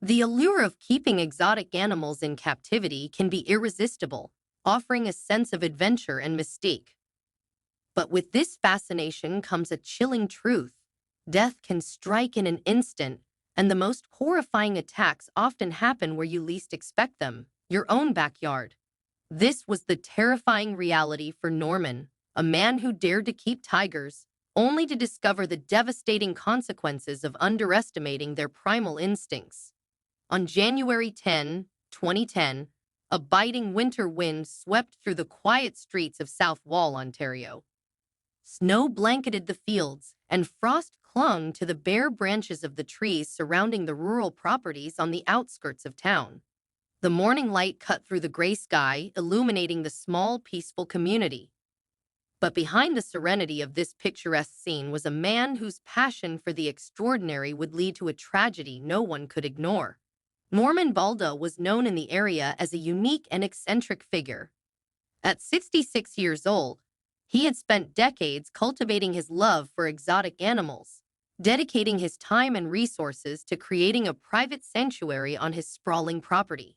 The allure of keeping exotic animals in captivity can be irresistible, offering a sense of adventure and mystique. But with this fascination comes a chilling truth. Death can strike in an instant, and the most horrifying attacks often happen where you least expect them, your own backyard. This was the terrifying reality for Norman, a man who dared to keep tigers, only to discover the devastating consequences of underestimating their primal instincts. On January 10, 2010, a biting winter wind swept through the quiet streets of South Wall, Ontario. Snow blanketed the fields, and frost clung to the bare branches of the trees surrounding the rural properties on the outskirts of town. The morning light cut through the gray sky, illuminating the small, peaceful community. But behind the serenity of this picturesque scene was a man whose passion for the extraordinary would lead to a tragedy no one could ignore. Norman Baldo was known in the area as a unique and eccentric figure. At 66 years old, he had spent decades cultivating his love for exotic animals, dedicating his time and resources to creating a private sanctuary on his sprawling property.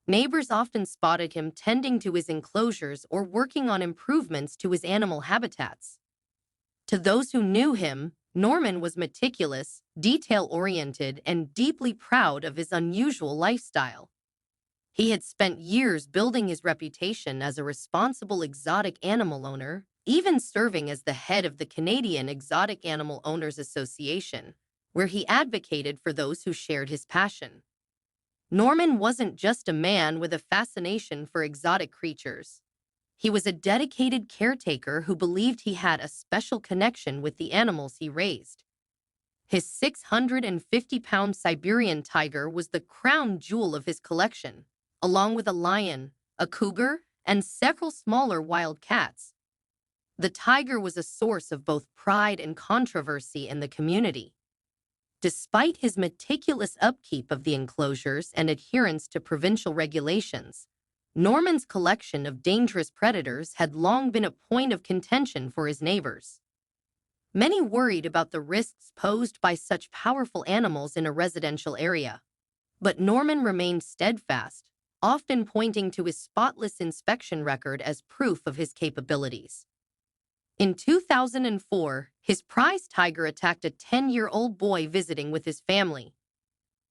Neighbors often spotted him tending to his enclosures or working on improvements to his animal habitats. To those who knew him, Norman was meticulous, detail-oriented, and deeply proud of his unusual lifestyle. He had spent years building his reputation as a responsible exotic animal owner, even serving as the head of the Canadian Exotic Animal Owners Association, where he advocated for those who shared his passion. Norman wasn't just a man with a fascination for exotic creatures. He was a dedicated caretaker who believed he had a special connection with the animals he raised. His 650-pound Siberian tiger was the crown jewel of his collection, along with a lion, a cougar, and several smaller wild cats. The tiger was a source of both pride and controversy in the community. Despite his meticulous upkeep of the enclosures and adherence to provincial regulations, Norman's collection of dangerous predators had long been a point of contention for his neighbors. Many worried about the risks posed by such powerful animals in a residential area. But Norman remained steadfast, often pointing to his spotless inspection record as proof of his capabilities. In 2004, his prize tiger attacked a 10-year-old boy visiting with his family.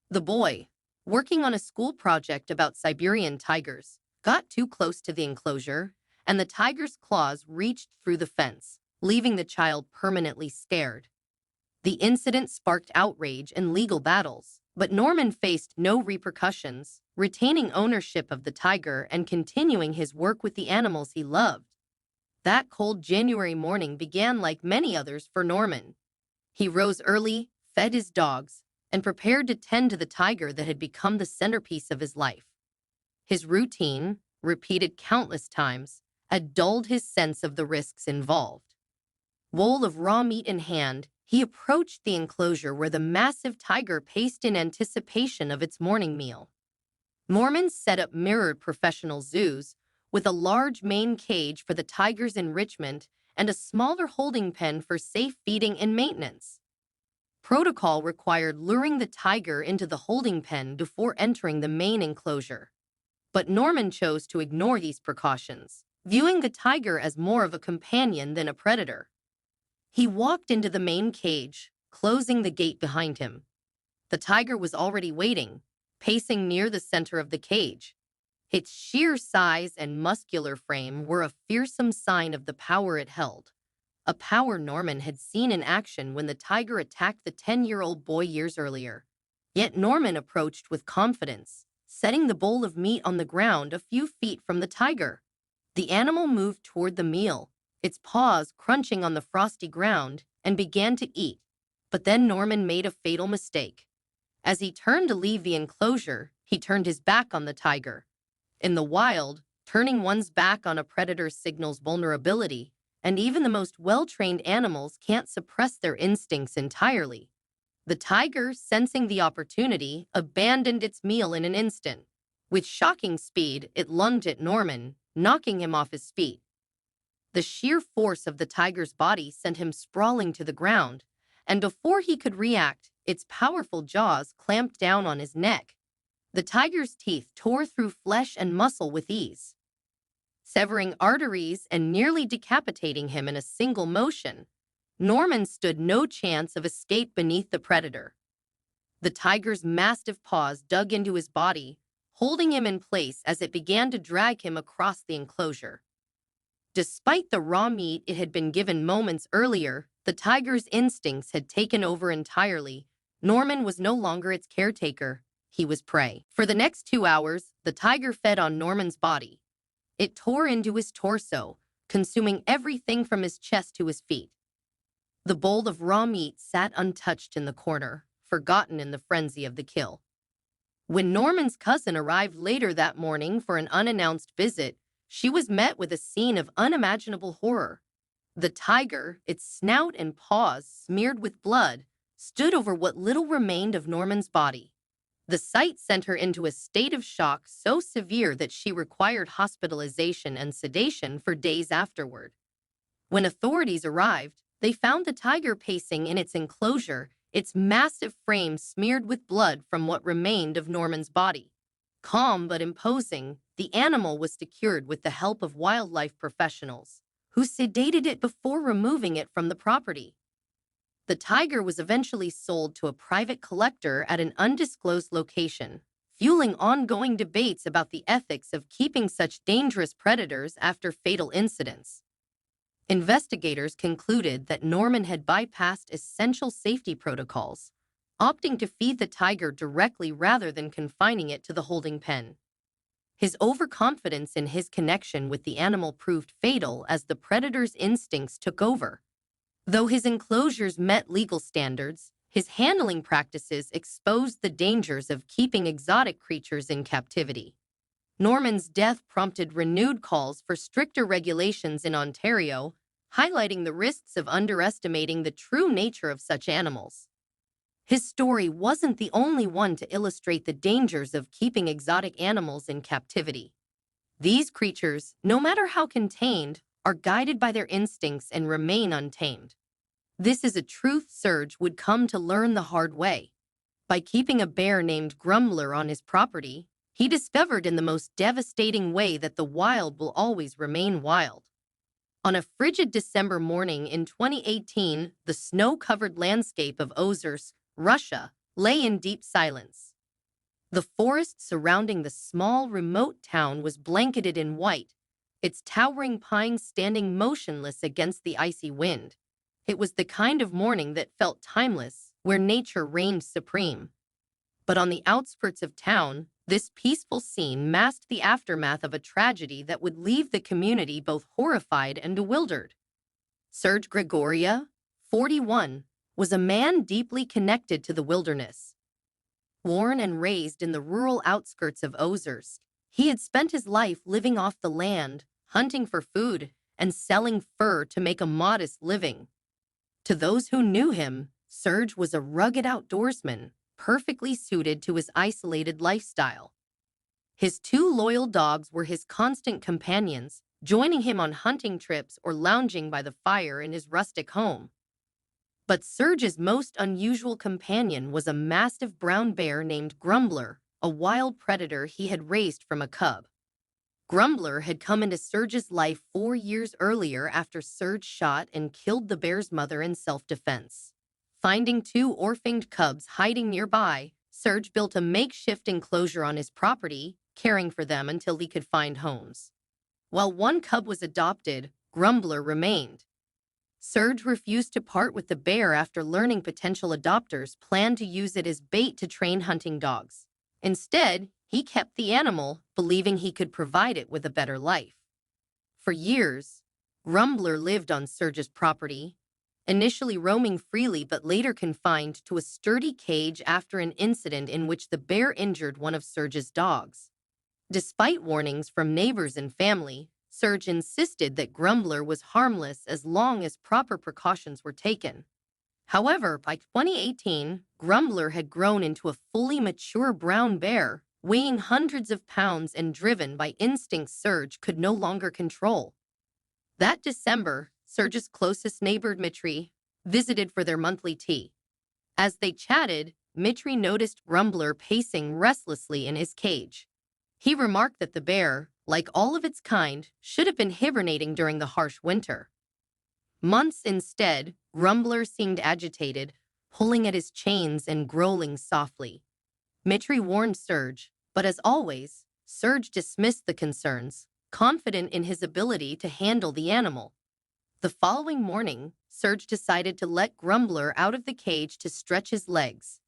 The boy, working on a school project about Siberian tigers, got too close to the enclosure, and the tiger's claws reached through the fence, leaving the child permanently scared. The incident sparked outrage and legal battles, but Norman faced no repercussions, retaining ownership of the tiger and continuing his work with the animals he loved. That cold January morning began like many others for Norman. He rose early, fed his dogs, and prepared to tend to the tiger that had become the centerpiece of his life. His routine, repeated countless times, had dulled his sense of the risks involved. Bowl of raw meat in hand, he approached the enclosure where the massive tiger paced in anticipation of its morning meal. Norman set up mirrored professional zoos, with a large main cage for the tiger's enrichment and a smaller holding pen for safe feeding and maintenance. Protocol required luring the tiger into the holding pen before entering the main enclosure. But Norman chose to ignore these precautions, viewing the tiger as more of a companion than a predator. He walked into the main cage, closing the gate behind him. The tiger was already waiting, pacing near the center of the cage. Its sheer size and muscular frame were a fearsome sign of the power it held, a power Norman had seen in action when the tiger attacked the 10-year-old boy years earlier. Yet Norman approached with confidence, setting the bowl of meat on the ground a few feet from the tiger. The animal moved toward the meal, its paws crunching on the frosty ground, and began to eat. But then Norman made a fatal mistake. As he turned to leave the enclosure, he turned his back on the tiger. In the wild, turning one's back on a predator signals vulnerability, and even the most well-trained animals can't suppress their instincts entirely. The tiger, sensing the opportunity, abandoned its meal in an instant. With shocking speed, it lunged at Norman, knocking him off his feet. The sheer force of the tiger's body sent him sprawling to the ground, and before he could react, its powerful jaws clamped down on his neck. The tiger's teeth tore through flesh and muscle with ease, severing arteries and nearly decapitating him in a single motion. Norman stood no chance of escape beneath the predator. The tiger's massive paws dug into his body, holding him in place as it began to drag him across the enclosure. Despite the raw meat it had been given moments earlier, the tiger's instincts had taken over entirely. Norman was no longer its caretaker. He was prey. For the next 2 hours, the tiger fed on Norman's body. It tore into his torso, consuming everything from his chest to his feet. The bowl of raw meat sat untouched in the corner, forgotten in the frenzy of the kill. When Norman's cousin arrived later that morning for an unannounced visit, she was met with a scene of unimaginable horror. The tiger, its snout and paws smeared with blood, stood over what little remained of Norman's body. The sight sent her into a state of shock so severe that she required hospitalization and sedation for days afterward. When authorities arrived, they found the tiger pacing in its enclosure, its massive frame smeared with blood from what remained of Norman's body. Calm but imposing, the animal was secured with the help of wildlife professionals, who sedated it before removing it from the property. The tiger was eventually sold to a private collector at an undisclosed location, fueling ongoing debates about the ethics of keeping such dangerous predators after fatal incidents. Investigators concluded that Norman had bypassed essential safety protocols, opting to feed the tiger directly rather than confining it to the holding pen. His overconfidence in his connection with the animal proved fatal as the predator's instincts took over. Though his enclosures met legal standards, his handling practices exposed the dangers of keeping exotic creatures in captivity. Norman's death prompted renewed calls for stricter regulations in Ontario, highlighting the risks of underestimating the true nature of such animals. His story wasn't the only one to illustrate the dangers of keeping exotic animals in captivity. These creatures, no matter how contained, are guided by their instincts and remain untamed. This is a truth Serge would come to learn the hard way. By keeping a bear named Grumbler on his property, he discovered in the most devastating way that the wild will always remain wild. On a frigid December morning in 2018, the snow-covered landscape of Ozers, Russia, lay in deep silence. The forest surrounding the small, remote town was blanketed in white, its towering pines standing motionless against the icy wind. It was the kind of morning that felt timeless, where nature reigned supreme. But on the outskirts of town, this peaceful scene masked the aftermath of a tragedy that would leave the community both horrified and bewildered. Serge Gregoria, 41, was a man deeply connected to the wilderness. Born and raised in the rural outskirts of Ozers, he had spent his life living off the land, hunting for food, and selling fur to make a modest living. To those who knew him, Serge was a rugged outdoorsman, perfectly suited to his isolated lifestyle. His 2 loyal dogs were his constant companions, joining him on hunting trips or lounging by the fire in his rustic home. But Serge's most unusual companion was a massive brown bear named Grumbler, a wild predator he had raised from a cub. Grumbler had come into Serge's life 4 years earlier after Serge shot and killed the bear's mother in self-defense. Finding 2 orphaned cubs hiding nearby, Serge built a makeshift enclosure on his property, caring for them until he could find homes. While 1 cub was adopted, Grumbler remained. Serge refused to part with the bear after learning potential adopters planned to use it as bait to train hunting dogs. Instead, he kept the animal, believing he could provide it with a better life. For years, Grumbler lived on Serge's property, initially roaming freely but later confined to a sturdy cage after an incident in which the bear injured one of Serge's dogs. Despite warnings from neighbors and family, Serge insisted that Grumbler was harmless as long as proper precautions were taken. However, by 2018, Grumbler had grown into a fully mature brown bear, weighing hundreds of pounds and driven by instincts Serge could no longer control. That December, Serge's closest neighbor, Dmitri, visited for their monthly tea. As they chatted, Mitri noticed Grumbler pacing restlessly in his cage. He remarked that the bear, like all of its kind, should have been hibernating during the harsh winter. Months instead, Grumbler seemed agitated, pulling at his chains and growling softly. Mitri warned Serge, but as always, Serge dismissed the concerns, confident in his ability to handle the animal. The following morning, Serge decided to let Grumbler out of the cage to stretch his legs.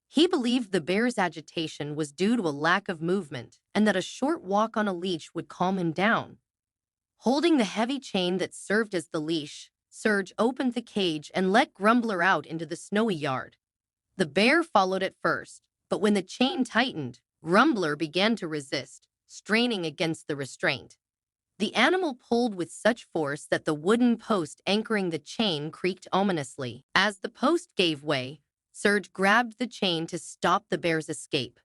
He believed the bear's agitation was due to a lack of movement and that a short walk on a leash would calm him down. Holding the heavy chain that served as the leash, Serge opened the cage and let Grumbler out into the snowy yard. The bear followed at first, but when the chain tightened, Grumbler began to resist, straining against the restraint. The animal pulled with such force that the wooden post anchoring the chain creaked ominously. As the post gave way, Serge grabbed the chain to stop the bear's escape.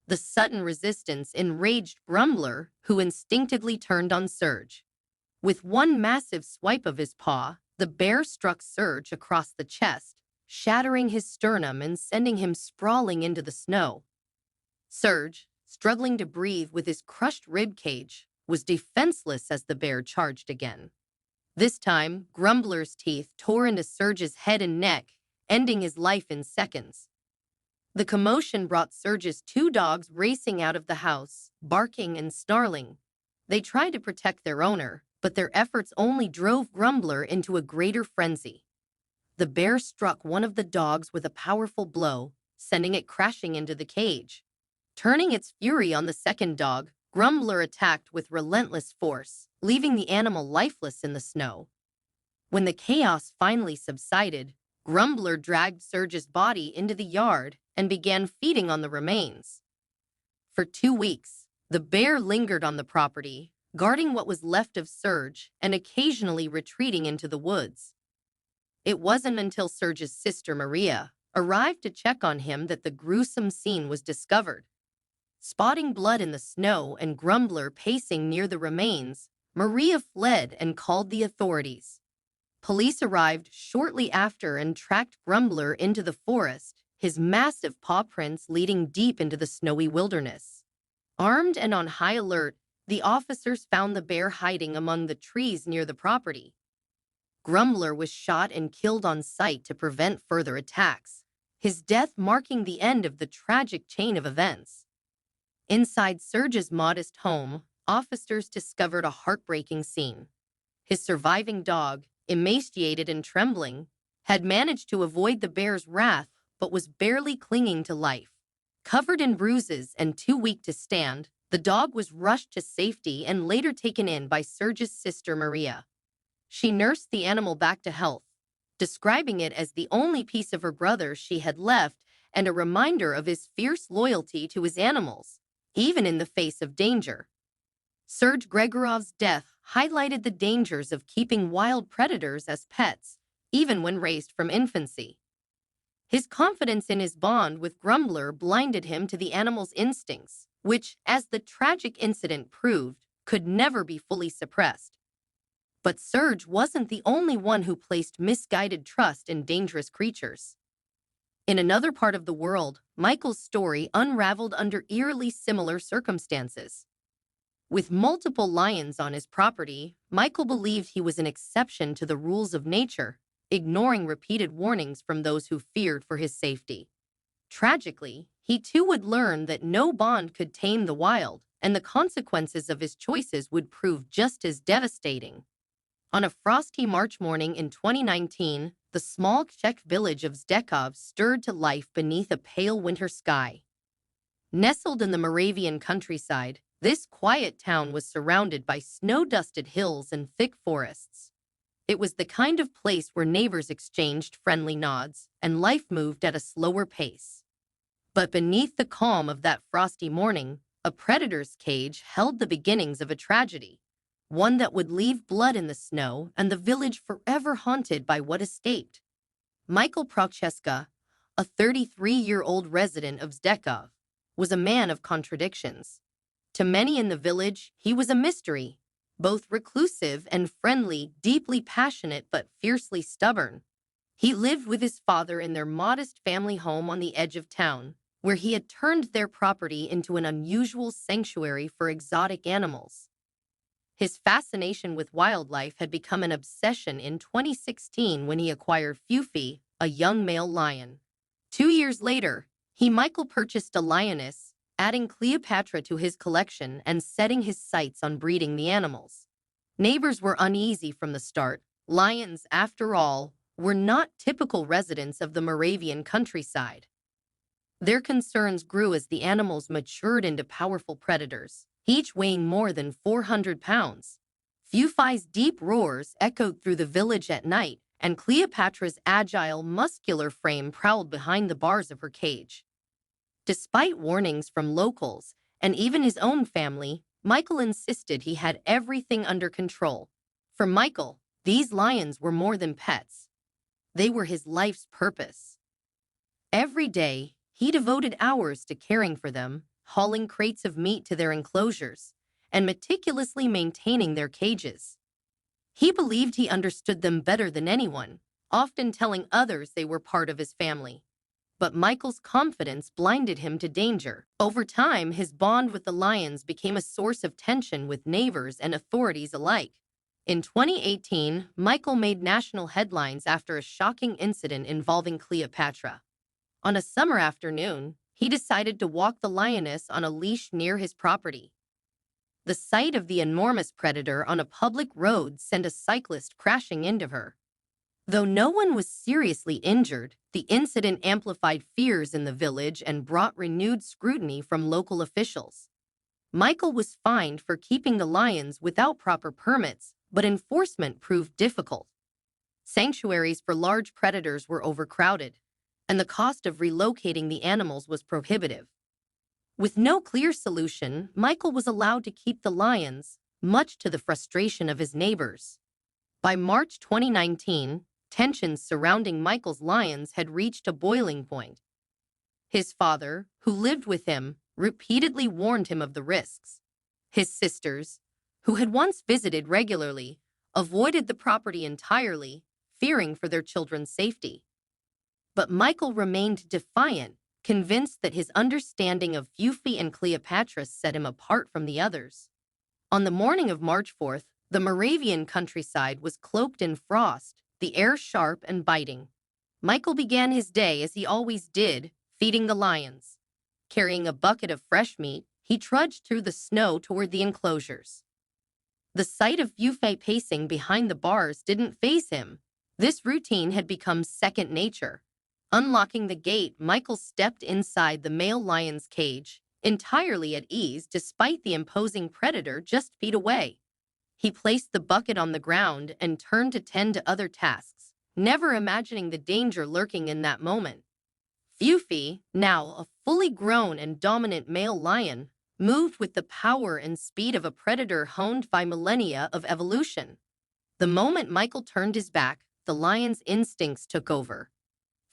The sudden resistance enraged Grumbler, who instinctively turned on Serge. With one massive swipe of his paw, the bear struck Serge across the chest, shattering his sternum and sending him sprawling into the snow. Serge, struggling to breathe with his crushed rib cage, was defenseless as the bear charged again. This time, Grumbler's teeth tore into Serge's head and neck, ending his life in seconds. The commotion brought Serge's two dogs racing out of the house, barking and snarling. They tried to protect their owner, but their efforts only drove Grumbler into a greater frenzy. The bear struck one of the dogs with a powerful blow, sending it crashing into the cage. Turning its fury on the second dog, Grumbler attacked with relentless force, leaving the animal lifeless in the snow. When the chaos finally subsided, Grumbler dragged Serge's body into the yard and began feeding on the remains. For 2 weeks, the bear lingered on the property, guarding what was left of Serge and occasionally retreating into the woods. It wasn't until Serge's sister Maria arrived to check on him that the gruesome scene was discovered. Spotting blood in the snow and Grumbler pacing near the remains, Maria fled and called the authorities. Police arrived shortly after and tracked Grumbler into the forest, his massive paw prints leading deep into the snowy wilderness. Armed and on high alert, the officers found the bear hiding among the trees near the property. Grumbler was shot and killed on sight to prevent further attacks, his death marking the end of the tragic chain of events. Inside Serge's modest home, officers discovered a heartbreaking scene. His surviving dog, emaciated and trembling, had managed to avoid the bear's wrath but was barely clinging to life. Covered in bruises and too weak to stand, the dog was rushed to safety and later taken in by Serge's sister Maria. She nursed the animal back to health, describing it as the only piece of her brother she had left and a reminder of his fierce loyalty to his animals, even in the face of danger. Serge Gregorov's death highlighted the dangers of keeping wild predators as pets, even when raised from infancy. His confidence in his bond with Grumbler blinded him to the animal's instincts, which, as the tragic incident proved, could never be fully suppressed. But Serge wasn't the only one who placed misguided trust in dangerous creatures. In another part of the world, Michael's story unraveled under eerily similar circumstances. With multiple lions on his property, Michael believed he was an exception to the rules of nature, ignoring repeated warnings from those who feared for his safety. Tragically, he too would learn that no bond could tame the wild, and the consequences of his choices would prove just as devastating. On a frosty March morning in 2019, the small Czech village of Zdekov stirred to life beneath a pale winter sky. Nestled in the Moravian countryside, this quiet town was surrounded by snow-dusted hills and thick forests. It was the kind of place where neighbors exchanged friendly nods and life moved at a slower pace. But beneath the calm of that frosty morning, a predator's cage held the beginnings of a tragedy, one that would leave blood in the snow and the village forever haunted by what escaped. Michael Prochaska, a 33-year-old resident of Zdekov, was a man of contradictions. To many in the village, he was a mystery, both reclusive and friendly, deeply passionate but fiercely stubborn. He lived with his father in their modest family home on the edge of town, where he had turned their property into an unusual sanctuary for exotic animals. His fascination with wildlife had become an obsession in 2016 when he acquired Fufi, a young male lion. 2 years later, Michael purchased a lioness, adding Cleopatra to his collection and setting his sights on breeding the animals. Neighbors were uneasy from the start. Lions, after all, were not typical residents of the Moravian countryside. Their concerns grew as the animals matured into powerful predators, each weighing more than 400 pounds. Fufi's deep roars echoed through the village at night, and Cleopatra's agile, muscular frame prowled behind the bars of her cage. Despite warnings from locals and even his own family, Michael insisted he had everything under control. For Michael, these lions were more than pets. They were his life's purpose. Every day, he devoted hours to caring for them, hauling crates of meat to their enclosures, and meticulously maintaining their cages. He believed he understood them better than anyone, often telling others they were part of his family. But Michael's confidence blinded him to danger. Over time, his bond with the lions became a source of tension with neighbors and authorities alike. In 2018, Michael made national headlines after a shocking incident involving Cleopatra. On a summer afternoon, he decided to walk the lioness on a leash near his property. The sight of the enormous predator on a public road sent a cyclist crashing into her. Though no one was seriously injured, the incident amplified fears in the village and brought renewed scrutiny from local officials. Michael was fined for keeping the lions without proper permits, but enforcement proved difficult. Sanctuaries for large predators were overcrowded, and the cost of relocating the animals was prohibitive. With no clear solution, Michael was allowed to keep the lions, much to the frustration of his neighbors. By March 2019, tensions surrounding Michael's lions had reached a boiling point. His father, who lived with him, repeatedly warned him of the risks. His sisters, who had once visited regularly, avoided the property entirely, fearing for their children's safety. But Michael remained defiant, convinced that his understanding of Fufi and Cleopatra set him apart from the others. On the morning of March 4th, the Moravian countryside was cloaked in frost, the air sharp and biting. Michael began his day as he always did, feeding the lions. Carrying a bucket of fresh meat, he trudged through the snow toward the enclosures. The sight of Fufi pacing behind the bars didn't faze him. This routine had become second nature. Unlocking the gate, Michael stepped inside the male lion's cage, entirely at ease despite the imposing predator just feet away. He placed the bucket on the ground and turned to tend to other tasks, never imagining the danger lurking in that moment. Fufi, now a fully grown and dominant male lion, moved with the power and speed of a predator honed by millennia of evolution. The moment Michael turned his back, the lion's instincts took over.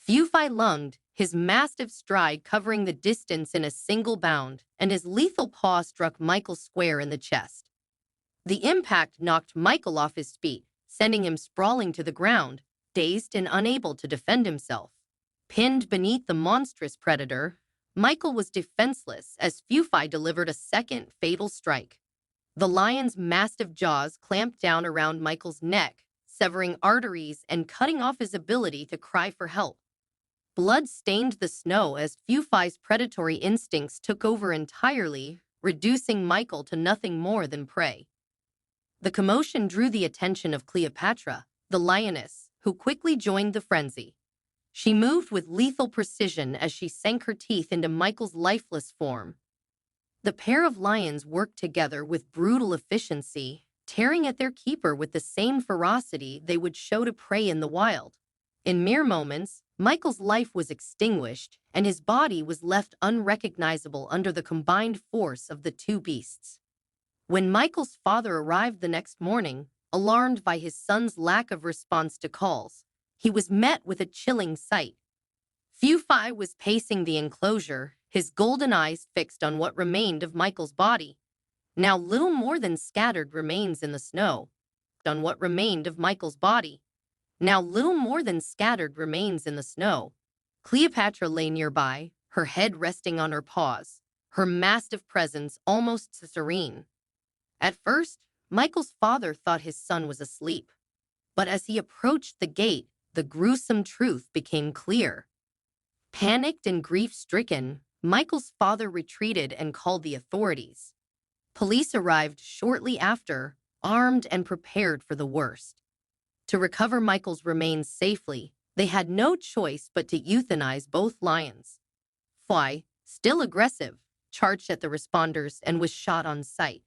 Fufi lunged, his massive stride covering the distance in a single bound, and his lethal paw struck Michael square in the chest. The impact knocked Michael off his feet, sending him sprawling to the ground, dazed and unable to defend himself. Pinned beneath the monstrous predator, Michael was defenseless as Fufi delivered a second fatal strike. The lion's massive jaws clamped down around Michael's neck, severing arteries and cutting off his ability to cry for help. Blood stained the snow as Fufi's predatory instincts took over entirely, reducing Michael to nothing more than prey. The commotion drew the attention of Cleopatra, the lioness, who quickly joined the frenzy. She moved with lethal precision as she sank her teeth into Michael's lifeless form. The pair of lions worked together with brutal efficiency, tearing at their keeper with the same ferocity they would show to prey in the wild. In mere moments, Michael's life was extinguished, and his body was left unrecognizable under the combined force of the two beasts. When Michael's father arrived the next morning, alarmed by his son's lack of response to calls, he was met with a chilling sight. Fufi was pacing the enclosure, his golden eyes fixed on what remained of Michael's body. Now little more than scattered remains in the snow. On what remained of Michael's body. now little more than scattered remains in the snow. Cleopatra lay nearby, her head resting on her paws, her massive presence almost serene. At first, Michael's father thought his son was asleep. But as he approached the gate, the gruesome truth became clear. Panicked and grief-stricken, Michael's father retreated and called the authorities. Police arrived shortly after, armed and prepared for the worst. To recover Michael's remains safely, they had no choice but to euthanize both lions. Fly, still aggressive, charged at the responders and was shot on sight.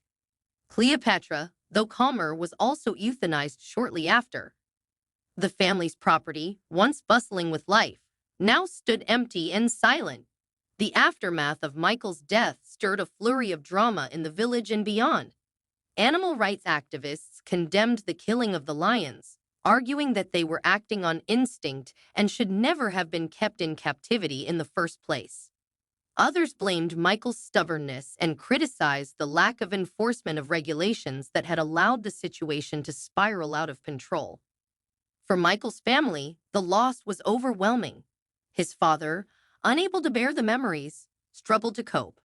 Cleopatra, though calmer, was also euthanized shortly after. The family's property, once bustling with life, now stood empty and silent. The aftermath of Michael's death stirred a flurry of drama in the village and beyond. Animal rights activists condemned the killing of the lions, arguing that they were acting on instinct and should never have been kept in captivity in the first place. Others blamed Michael's stubbornness and criticized the lack of enforcement of regulations that had allowed the situation to spiral out of control. For Michael's family, the loss was overwhelming. His father, unable to bear the memories, struggled to cope.